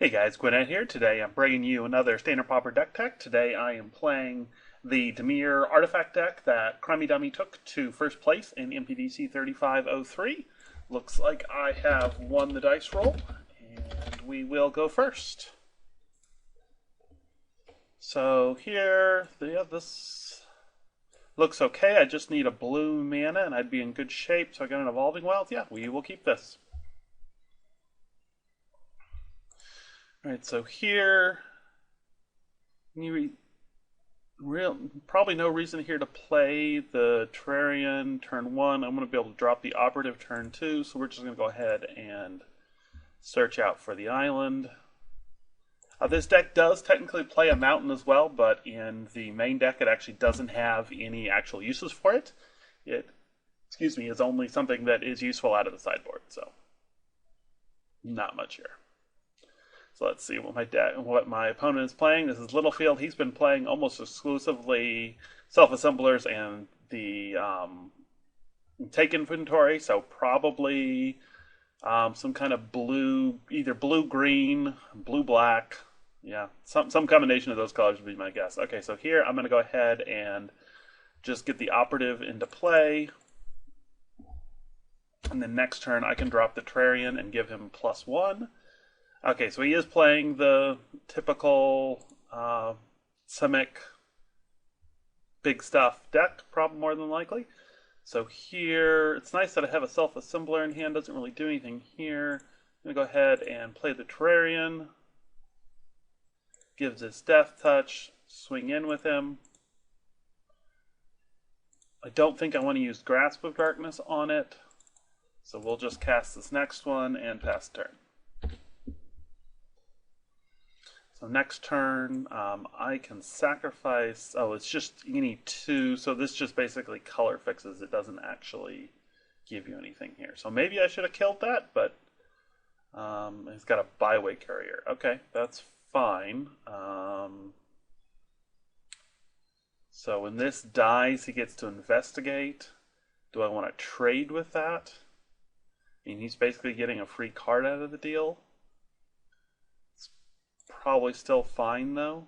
Hey guys, gwyned here. Today I'm bringing you another Standard Pauper deck tech. Today I am playing the Dimir Artifact deck that Crummy Dummy took to first place in MPDC 3503. Looks like I have won the dice roll, and we will go first. So here, this looks okay. I just need a blue mana and I'd be in good shape, so I got an Evolving Wilds. Yeah, we will keep this. Alright, so here, probably no reason here to play the Terrarian turn 1. I'm going to be able to drop the Operative turn 2, so we're just going to go ahead and search out for the island. This deck does technically play a mountain as well, but in the main deck it actually doesn't have any actual uses for it. It, is only something that is useful out of the sideboard, so not much here. So let's see what my opponent is playing. This is Littlefield. He's been playing almost exclusively self-assemblers and the take inventory, so probably some kind of blue, either blue-green, blue-black. Yeah, some combination of those colors would be my guess. Okay, so here I'm going to go ahead and just get the Operative into play. And then next turn I can drop the Terrarian and give him +1. Okay, so he is playing the typical Simic big stuff deck, probably more than likely. So here, it's nice that I have a self-assembler in hand, doesn't really do anything here. I'm going to go ahead and play the Terrarian. Gives his Death Touch, swing in with him. I don't think I want to use Grasp of Darkness on it, so we'll just cast this next one and pass turn. So next turn, I can sacrifice. Oh, it's just, you need 2. So this just basically color fixes. It doesn't actually give you anything here. So maybe I should have killed that, but he's got a byway carrier. Okay, that's fine. So when this dies, he gets to investigate. Do I want to trade with that? I mean, he's basically getting a free card out of the deal. Probably still fine though.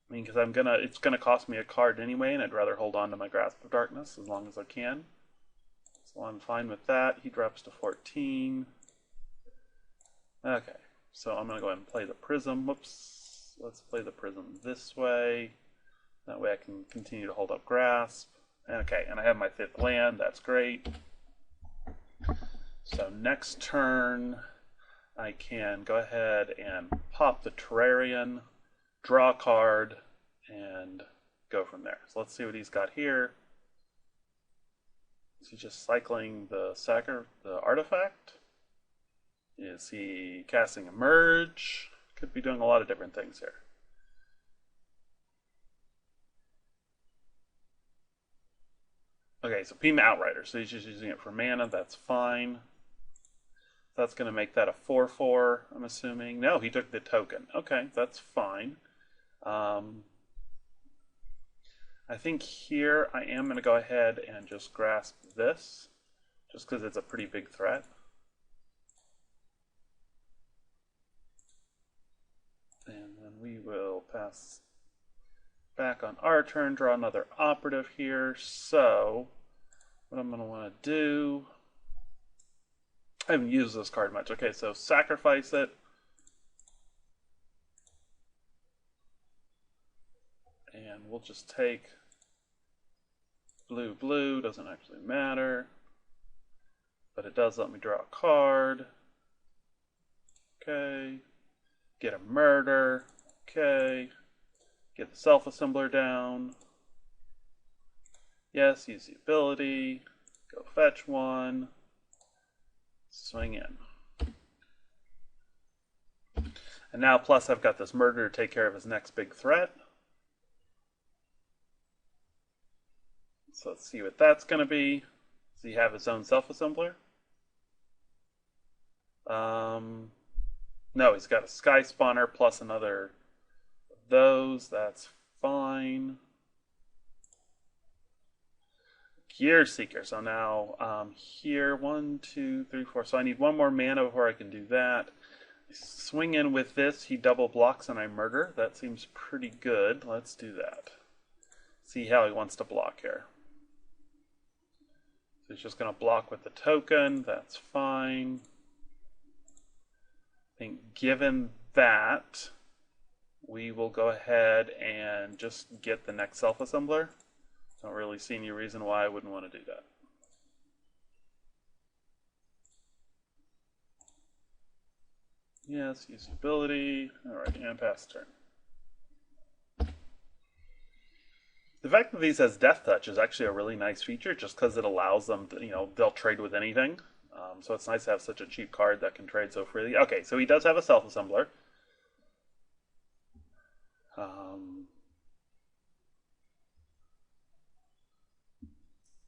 I mean, because it's gonna cost me a card anyway, and I'd rather hold on to my Grasp of Darkness as long as I can. So I'm fine with that. He drops to 14. Okay, so I'm gonna go ahead and play the Prism. Whoops. Let's play the Prism this way. That way I can continue to hold up Grasp. Okay, and I have my 5th land. That's great. So next turn, I can go ahead and pop the Terrarian, draw a card, and go from there. So let's see what he's got here. Is he just cycling the artifact? Is he casting a merge? Could be doing a lot of different things here. Okay, so Pima Outrider, so he's just using it for mana, that's fine. That's going to make that a 4/4, I'm assuming. No, he took the token. Okay, that's fine. I think here I am going to go ahead and just grasp this, just because it's a pretty big threat. And then we will pass back on our turn, draw another Operative here. So what I'm going to want to do... I haven't used this card much. Okay, so sacrifice it. And we'll just take blue, doesn't actually matter. But it does let me draw a card. Okay. Get a murder. Okay. Get the self-assembler down. Yes, use the ability. Go fetch one. Swing in. And now plus I've got this murder to take care of his next big threat. So let's see what that's going to be. Does he have his own self-assembler? No, he's got a Sky Spawner plus another of those. That's fine. Gear Seeker. So now here, 1, 2, 3, 4. So I need one more mana before I can do that. Swing in with this. He double blocks and I murder. That seems pretty good. Let's do that. See how he wants to block here. So he's just going to block with the token. That's fine. I think given that, we will go ahead and just get the next self-assembler. Don't really see any reason why I wouldn't want to do that. Yes, use ability. Alright, and pass turn. The fact that these has Death Touch is actually a really nice feature just because it allows them to, they'll trade with anything. So it's nice to have such a cheap card that can trade so freely. Okay, so he does have a self-assembler.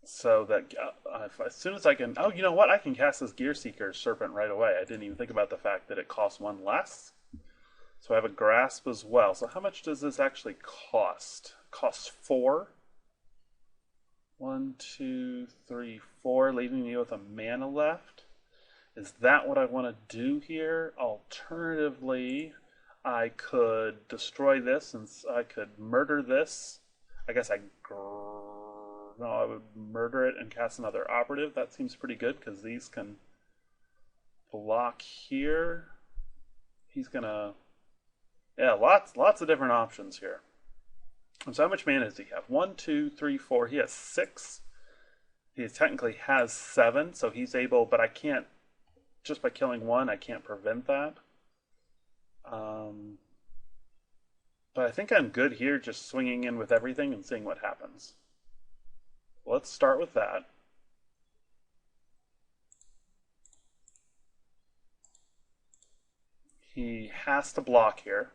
So that as soon as I can... Oh, you know what? I can cast this Gear Seeker Serpent right away. I didn't even think about the fact that it costs one less. So I have a Grasp as well. So how much does this actually cost? It costs 4. 1, 2, 3, 4, leaving me with a mana left. Is that what I want to do here? Alternatively, I could destroy this and I could murder this. I guess I would murder it and cast another operative. That seems pretty good because these can block here. He's gonna... Yeah, lots of different options here. So how much mana does he have? 1, 2, 3, 4. He has 6. He technically has 7, so he's able, but I can't, just by killing one, I can't prevent that. But I think I'm good here, just swinging in with everything and seeing what happens. Let's start with that. He has to block here.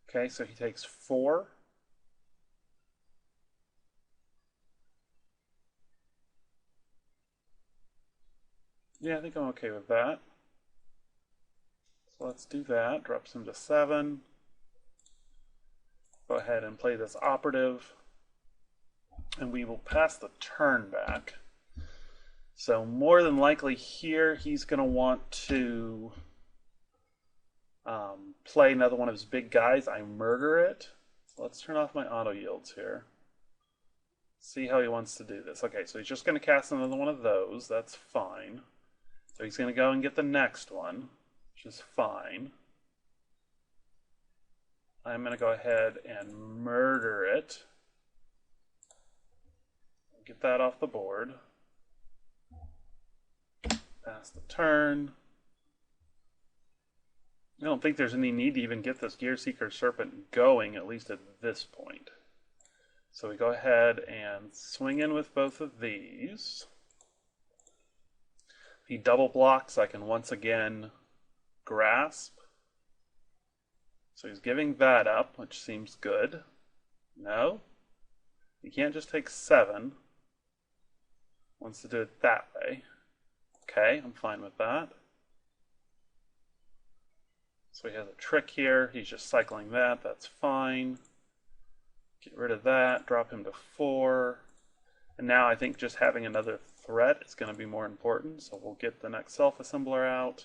Okay, so he takes 4. Yeah, I think I'm okay with that. So let's do that. Drops him to 7. Go ahead and play this operative. And we will pass the turn back. So more than likely here, he's going to want to play another one of his big guys. I murder it. So let's turn off my auto yields here. See how he wants to do this. Okay, so he's just going to cast another one of those. That's fine. So he's going to go and get the next one, which is fine. I'm going to go ahead and murder it. Get that off the board. Pass the turn. I don't think there's any need to even get this Gear Seeker Serpent going, at least at this point. So we go ahead and swing in with both of these. If he double blocks, I can once again grasp. So he's giving that up, which seems good. No, you can't just take 7. Wants to do it that way. Okay, I'm fine with that. So he has a trick here. He's just cycling that. That's fine. Get rid of that. Drop him to 4. And now I think just having another threat is going to be more important. So we'll get the next self-assembler out.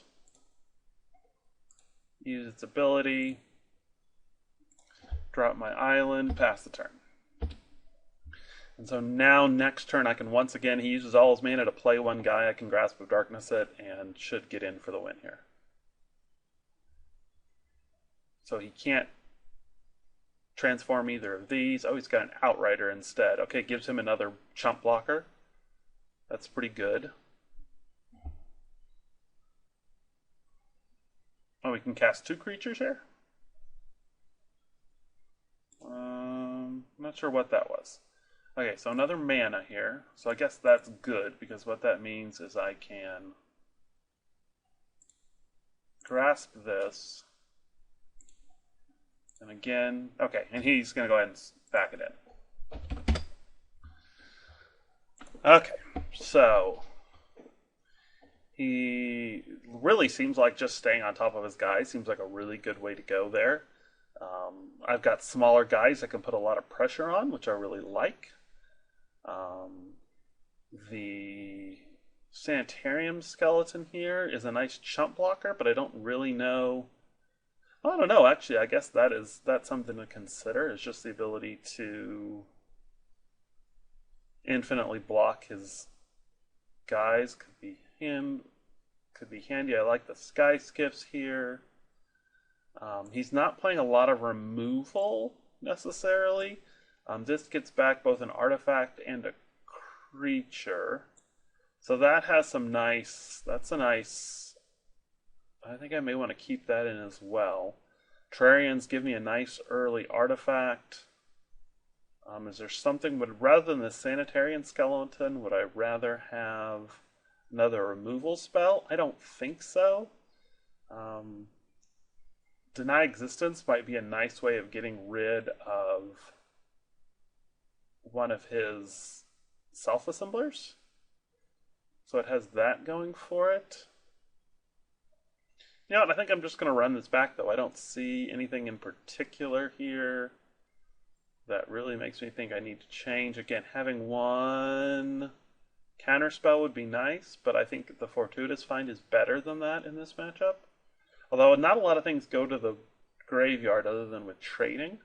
Use its ability. Drop my island. Pass the turn. And so now next turn I can once again, he uses all his mana to play one guy. I can Grasp of Darkness it and should get in for the win here. So he can't transform either of these. Oh, he's got an Outrider instead. Okay, gives him another chump blocker. That's pretty good. Oh, we can cast 2 creatures here? Not sure what that was. Okay, so another mana here. So I guess that's good, because what that means is I can grasp this. And again, okay, and he's going to go ahead and back it in. Okay, so He really seems like just staying on top of his guys seems like a really good way to go there. I've got smaller guys that can put a lot of pressure on, which I really like. The Sanitarium skeleton here is a nice chump blocker, but I don't really know. Well, I don't know. Actually, I guess that's something to consider. Is just the ability to infinitely block his guys. Could be handy. I like the sky skiffs here. He's not playing a lot of removal necessarily. This gets back both an artifact and a creature. So that has some nice, that's a nice, I think I may want to keep that in as well. Terrarians give me a nice early artifact. Is there something, rather than the Sanitarian skeleton, would I rather have another removal spell? I don't think so. Deny Existence might be a nice way of getting rid of one of his self-assemblers. So it has that going for it. You know what, I think I'm just going to run this back though. I don't see anything in particular here that really makes me think I need to change. Again, having one counterspell would be nice, but I think the Fortuitous Find is better than that in this matchup. Although not a lot of things go to the graveyard other than with trading.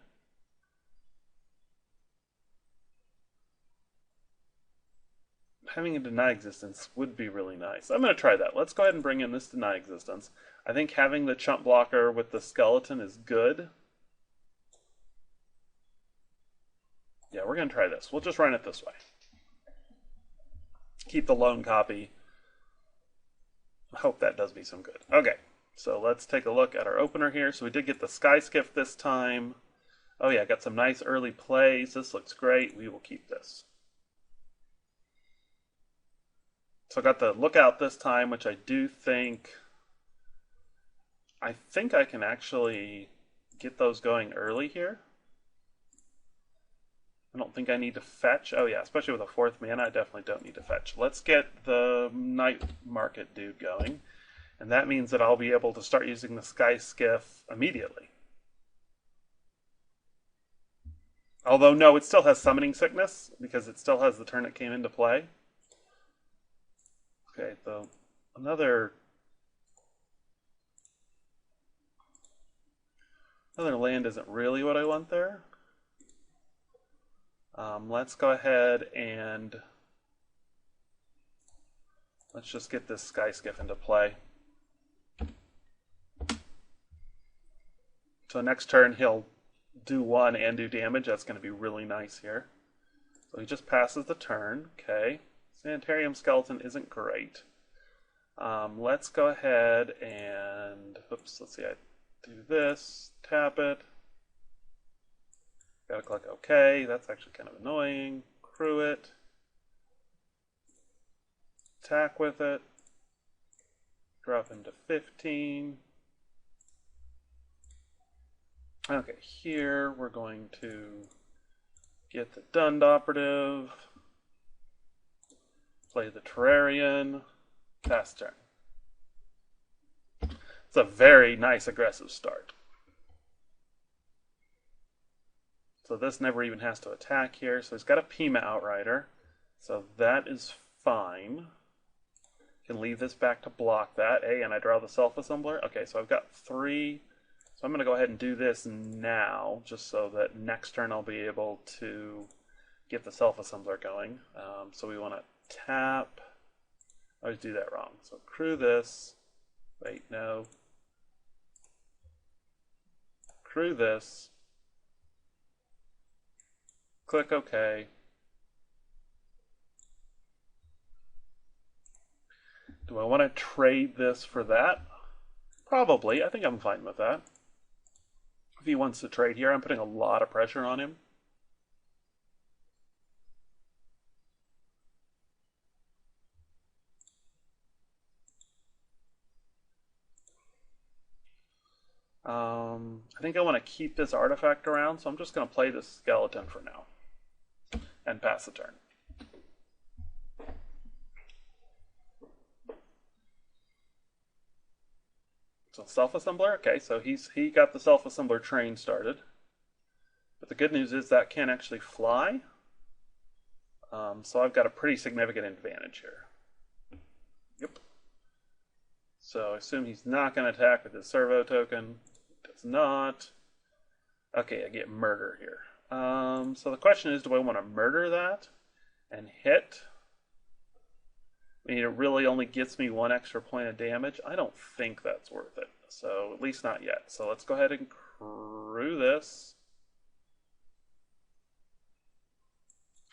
Having a Deny Existence would be really nice. I'm going to try that. Let's go ahead and bring in this Deny Existence. I think having the chump blocker with the skeleton is good. Yeah, we're going to try this. We'll just run it this way. Keep the lone copy. I hope that does me some good. Okay, so let's take a look at our opener here. So we did get the Sky Skiff this time. Oh yeah, got some nice early plays. This looks great. We will keep this. So I got the Lookout this time, which I do think... I think I can actually get those going early here. I don't think I need to fetch. Oh yeah, especially with a 4th mana, I definitely don't need to fetch. Let's get the Night Market dude going. And that means that I'll be able to start using the Sky Skiff immediately. Although, no, it still has Summoning Sickness, because it still has the turn it came into play. Okay, another land isn't really what I want there. Let's go ahead and let's just get this Sky Skiff into play. So next turn he'll do 1 and do damage. That's going to be really nice here. So he just passes the turn. Okay. Sanitarium Skeleton isn't great. Let's go ahead and, oops, let's see, I do this, tap it. Gotta click OK. That's actually kind of annoying. Crew it. Attack with it. Drop him to 15. Okay, here we're going to get the Dund Operative. Play the Terrarian. Pass turn. It's a very nice aggressive start. So this never even has to attack here. So he's got a Pima Outrider. So that is fine. Can leave this back to block that. And I draw the Self-Assembler. Okay, so I've got 3. So I'm going to go ahead and do this now, just so that next turn I'll be able to get the Self-Assembler going. So we want to tap. I always do that wrong. So crew this. Wait, no. Crew this. Click OK. Do I want to trade this for that? Probably. I think I'm fine with that. If he wants to trade here, I'm putting a lot of pressure on him. I think I want to keep this artifact around, so I'm just going to play this skeleton for now and pass the turn. So self-assembler, okay, so he got the self-assembler train started. But the good news is that can't actually fly. So I've got a pretty significant advantage here. Yep. So I assume he's not going to attack with his servo token. Does not. Okay, I get murder here. So the question is, do I want to murder that and hit? I mean, it really only gets me 1 extra point of damage. I don't think that's worth it. So at least not yet. So let's go ahead and crew this.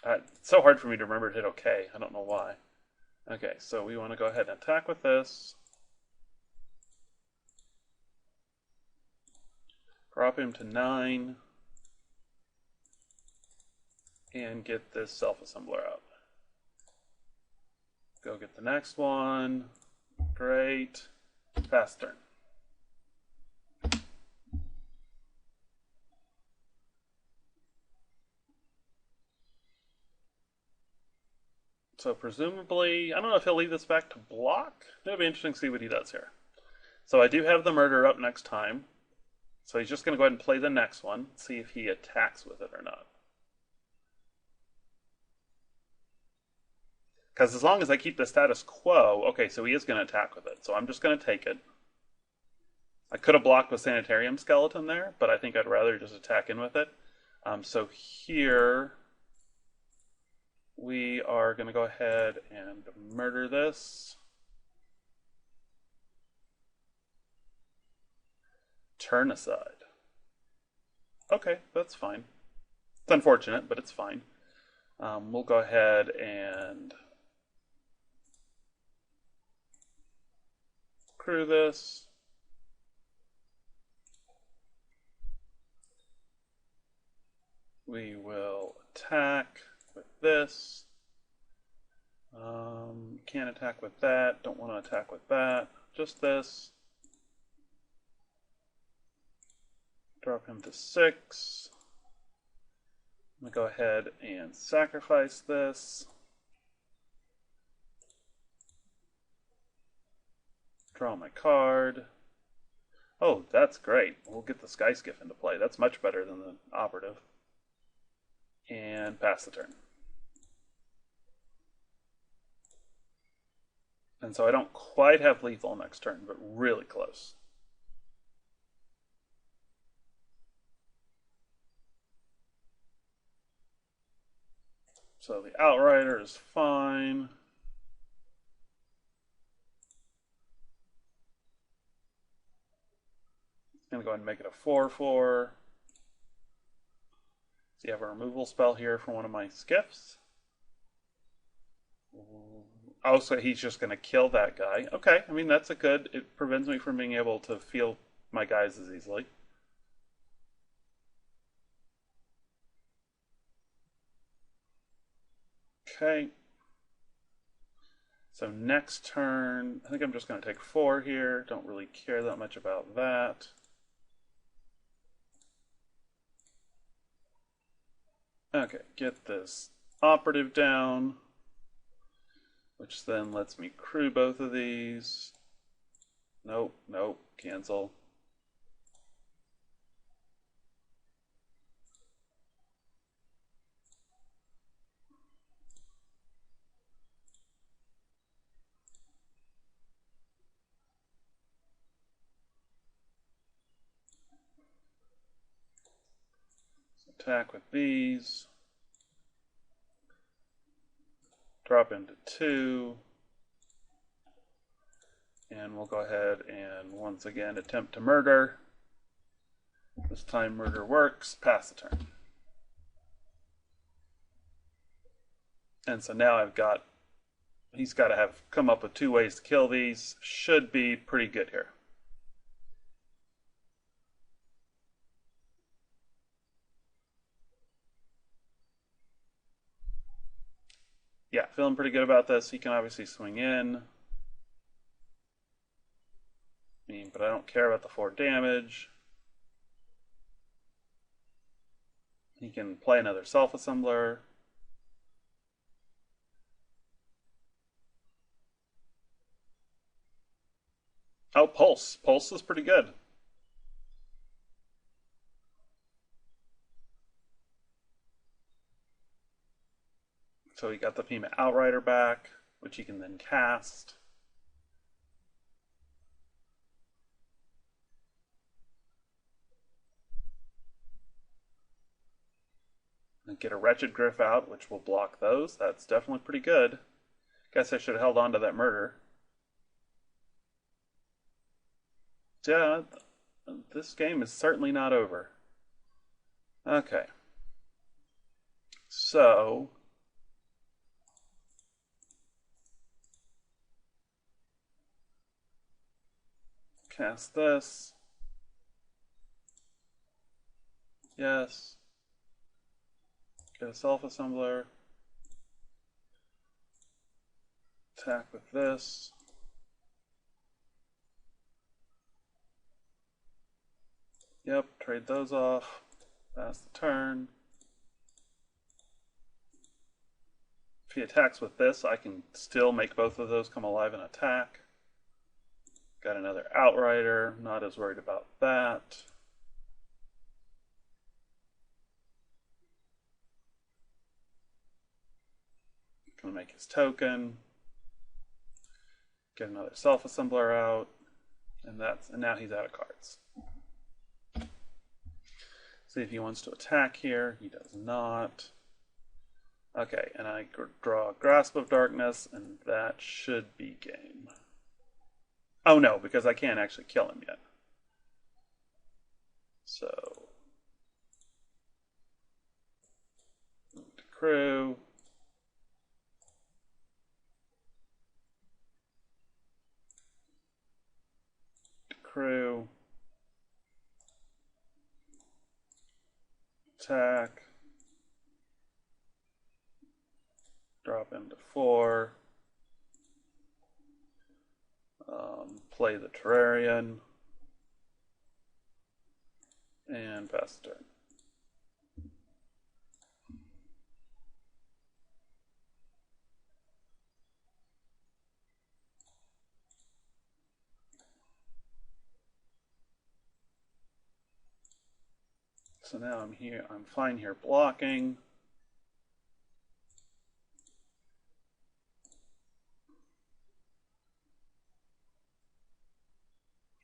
It's so hard for me to remember to hit OK. I don't know why. Okay, so we want to go ahead and attack with this. Drop him to 9. And get this self-assembler out. Go get the next one. Great. Pass turn. So presumably, I don't know if he'll leave this back to block. It'll be interesting to see what he does here. So I do have the murder up next time. So he's just going to go ahead and play the next one, see if he attacks with it or not. Because as long as I keep the status quo, okay, so he is going to attack with it. So I'm just going to take it. I could have blocked with Sanitarium Skeleton there, but I think I'd rather just attack in with it. So here we are going to go ahead and murder this. Turn aside. Okay, that's fine. It's unfortunate, but it's fine. We'll go ahead and crew this. We will attack with this. Can't attack with that. Don't want to attack with that. Just this. Drop him to 6. I'm going to go ahead and sacrifice this. Draw my card. Oh, that's great. We'll get the Sky Skiff into play. That's much better than the operative. And pass the turn. And so I don't quite have lethal next turn, but really close. So the Outrider is fine. I'm going to go ahead and make it a 4/4. So you have a removal spell here for one of my skiffs. Oh, so he's just going to kill that guy. Okay, I mean, that's a good... It prevents me from being able to feel my guys as easily. Okay. So next turn, I think I'm just going to take 4 here. Don't really care that much about that. Okay, get this operative down, which then lets me crew both of these. Nope, nope, cancel. Attack with these. Drop into 2. And we'll go ahead and once again attempt to murder. This time murder works. Pass the turn. And so now I've got... He's got to have come up with 2 ways to kill these. Should be pretty good here. Yeah, feeling pretty good about this. He can obviously swing in. I mean, but I don't care about the 4 damage. He can play another self-assembler. Oh, Pulse. Pulse is pretty good. So he got the Pima Outrider back, which he can then cast. And get a Wretched Griff out, which will block those. That's definitely pretty good. Guess I should have held on to that murder. Yeah, this game is certainly not over. Okay. So, cast this. Yes. Get a self-assembler. Attack with this. Yep, trade those off. Pass the turn. If he attacks with this, I can still make both of those come alive and attack. Got another Outrider, not as worried about that. Gonna make his token. Get another self-assembler out. And now he's out of cards. See if he wants to attack here. He does not. Okay, and I draw Grasp of Darkness, and that should be game. Oh no, because I can't actually kill him yet. So, move to crew. Crew. Attack. Drop him to 4. Play the Terrarian. And pass the turn. So now I'm fine here blocking.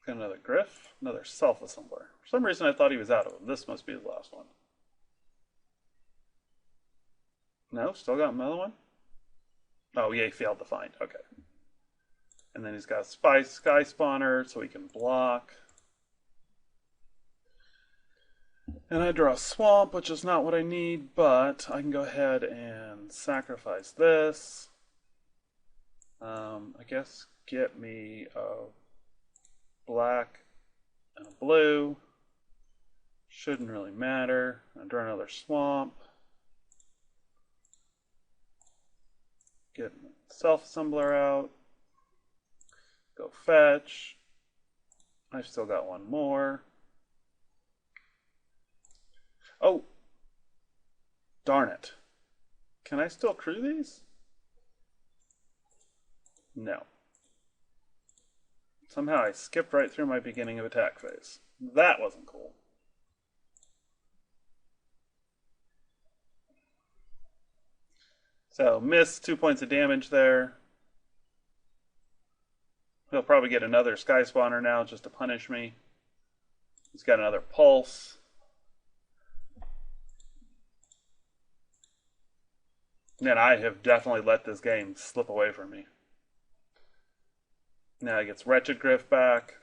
Got another Griff, another self-assembler. For some reason I thought he was out of them. This must be his last one. No, still got another one? Oh yeah, he failed to find. Okay. And then he's got a Sky Spawner, so he can block. And I draw a Swamp, which is not what I need, but I can go ahead and sacrifice this. I guess get me a black and a blue. Shouldn't really matter. I draw another Swamp. Get self-assembler out. Go fetch. I've still got one more. Oh, darn it. Can I still crew these? No. Somehow I skipped right through my beginning of attack phase. That wasn't cool. So, missed 2 points of damage there. He'll probably get another Sky Spawner now just to punish me. He's got another Pulse. And I have definitely let this game slip away from me. Now he gets Wretched Griff back.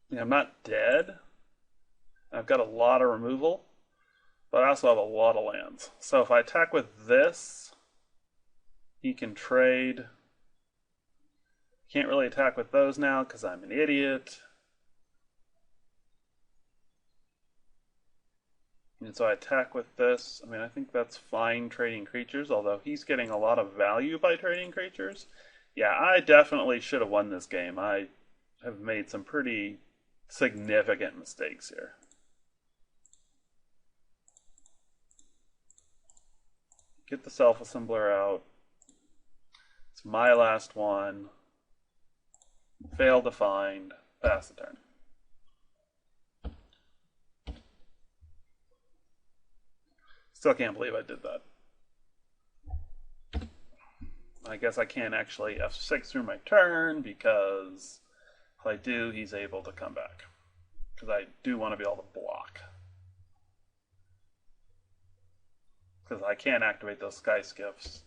Yeah, I'm not dead. I've got a lot of removal, but I also have a lot of lands. So if I attack with this, he can trade. Can't really attack with those now because I'm an idiot. And so I attack with this. I mean, I think that's fine trading creatures, although he's getting a lot of value by trading creatures. Yeah, I definitely should have won this game. I have made some pretty significant mistakes here. get the self-assembler out. It's my last one. Fail to find. Pass the turn. Still can't believe I did that. I guess I can't actually F6 through my turn because if I do, he's able to come back. Because I do want to be able to block. Because I can't activate those sky skiffs.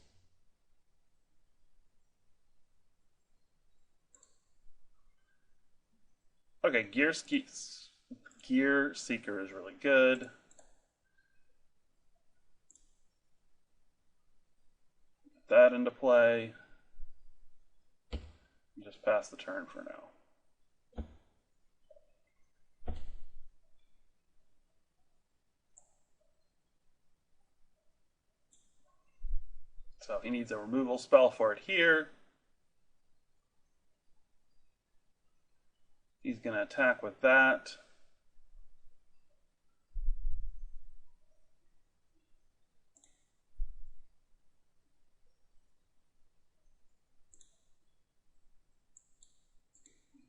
Okay, Gear Seeker is really good. Put that into play. Just pass the turn for now. So he needs a removal spell for it here. He's going to attack with that.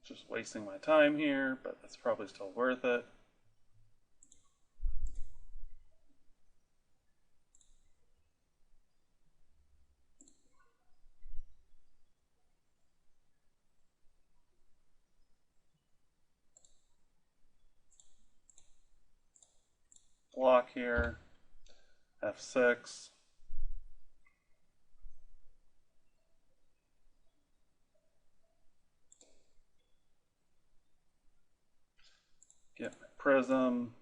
Just wasting my time here, but that's probably still worth it. Block here, F6. Get my prism.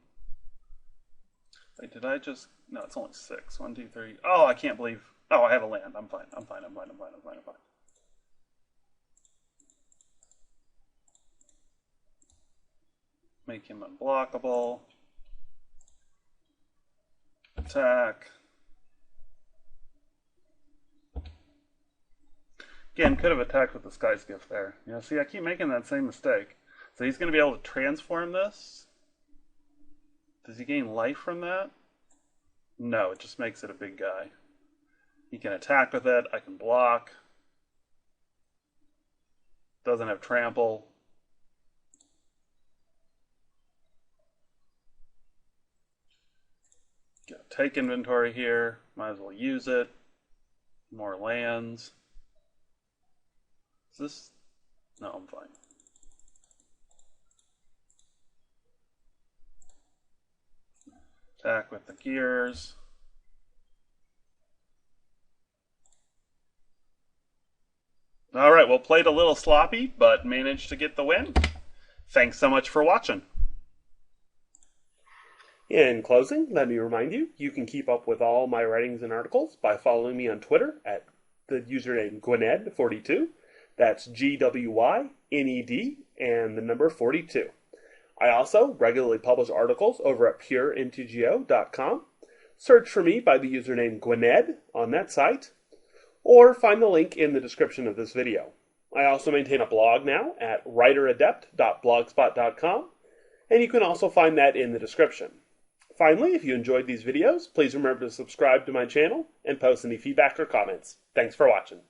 Wait, did I just, no, it's only 6. 1, 2, 3. Oh, I can't believe, oh, I have a land. I'm fine. Make him unblockable. Attack. Again, could have attacked with the Sky Skiff there. You know, see, I keep making that same mistake. So he's going to be able to transform this. Does he gain life from that? No, it just makes it a big guy. He can attack with it. I can block. Doesn't have trample. Take inventory here. Might as well use it. More lands. Is this? No, I'm fine. Attack with the gears. All right, well, played a little sloppy, but managed to get the win. Thanks so much for watching. In closing, let me remind you, you can keep up with all my writings and articles by following me on Twitter at the username gwyned42. That's GWYNED and the number 42. I also regularly publish articles over at puremtgo.com. Search for me by the username gwyned on that site, or find the link in the description of this video. I also maintain a blog now at writeradept.blogspot.com, and you can also find that in the description. Finally, if you enjoyed these videos, please remember to subscribe to my channel and post any feedback or comments. Thanks for watching.